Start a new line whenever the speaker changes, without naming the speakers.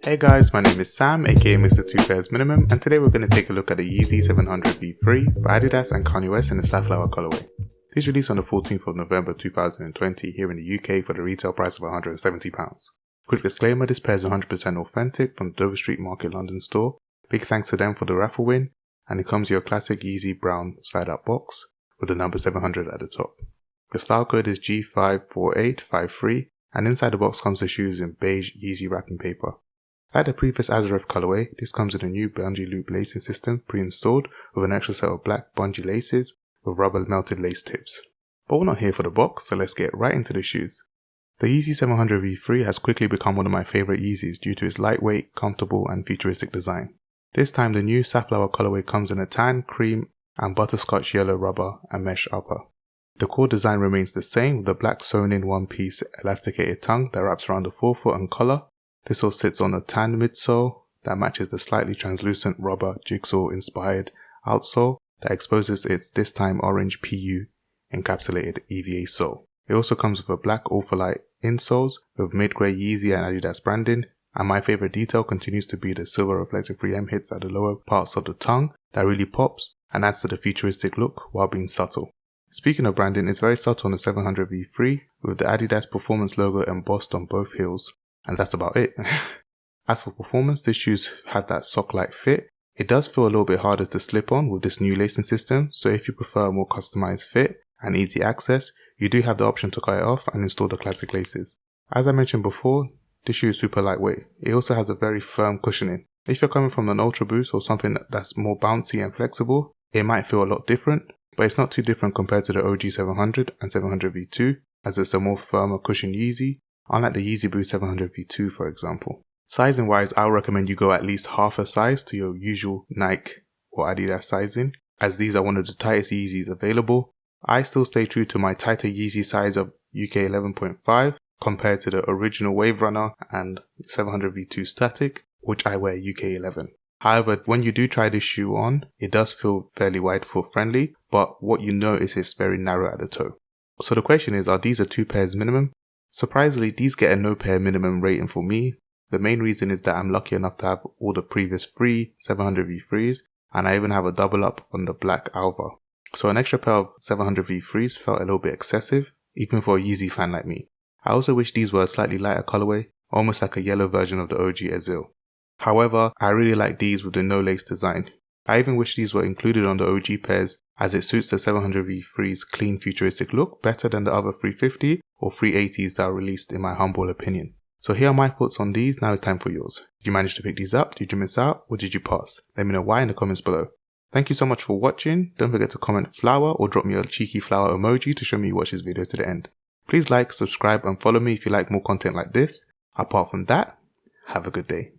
Hey guys, my name is Sam, aka Mr. Two Pairs Minimum, and today we're going to take a look at the Yeezy 700 V3 by Adidas and Kanye West in the Safflower colorway. This released on the 14th of November 2020 here in the UK for the retail price of £170. Quick disclaimer, this pair is 100% authentic from the Dover Street Market London store. Big thanks to them for the raffle win, and it comes your classic Yeezy brown side-up box with the number 700 at the top. The style code is G54853, and inside the box comes the shoes in beige Yeezy wrapping paper. Like the previous Azareth colorway, this comes with a new bungee loop lacing system pre-installed with an extra set of black bungee laces with rubber melted lace tips. But we're not here for the box, so let's get right into the shoes. The Yeezy 700 V3 has quickly become one of my favourite Yeezys due to its lightweight, comfortable and futuristic design. This time the new Safflower colorway comes in a tan, cream and butterscotch yellow rubber and mesh upper. The core design remains the same with the black sewn in one piece elasticated tongue that wraps around the forefoot and collar. This all sits on a tan midsole that matches the slightly translucent rubber jigsaw inspired outsole that exposes its this time orange PU encapsulated EVA sole. It also comes with a black ultralight insoles with mid-grey Yeezy and Adidas branding, and my favourite detail continues to be the silver reflective 3M hits at the lower parts of the tongue that really pops and adds to the futuristic look while being subtle. Speaking of branding, it's very subtle on the 700 V3 with the Adidas performance logo embossed on both heels. And that's about it. As for performance, these shoes have that sock-like fit. It does feel a little bit harder to slip on with this new lacing system, so if you prefer a more customized fit and easy access, you do have the option to cut it off and install the classic laces. As I mentioned before, this shoe is super lightweight. It also has a very firm cushioning. If you're coming from an Ultra Boost or something that's more bouncy and flexible, it might feel a lot different, but it's not too different compared to the OG 700 and 700 V2, as it's a more firmer cushioned Yeezy, unlike the Yeezy Boost 700 V2 for example. Sizing wise, I would recommend you go at least half a size to your usual Nike or Adidas sizing, as these are one of the tightest Yeezys available. I still stay true to my tighter Yeezy size of UK 11.5 compared to the original Wave Runner and 700 V2 Static, which I wear UK 11. However, when you do try this shoe on, it does feel fairly wide foot friendly, but what you notice is very narrow at the toe. So the question is, are these a 2 pairs minimum? Surprisingly, these get a no pair minimum rating for me. The main reason is that I'm lucky enough to have all the previous 3 700 V3s, and I even have a double up on the black Alva. So an extra pair of 700 V3s felt a little bit excessive, even for a Yeezy fan like me. I also wish these were a slightly lighter colorway, almost like a yellow version of the OG Azil. However, I really like these with the no lace design. I even wish these were included on the OG pairs, as it suits the 700 V3's clean futuristic look better than the other 350 or 380s that are released in my humble opinion. So here are my thoughts on these, now it's time for yours. Did you manage to pick these up? Did you miss out? Or did you pass? Let me know why in the comments below. Thank you so much for watching. Don't forget to comment flower or drop me a cheeky flower emoji to show me you watched this video to the end. Please like, subscribe and follow me if you like more content like this. Apart from that, have a good day.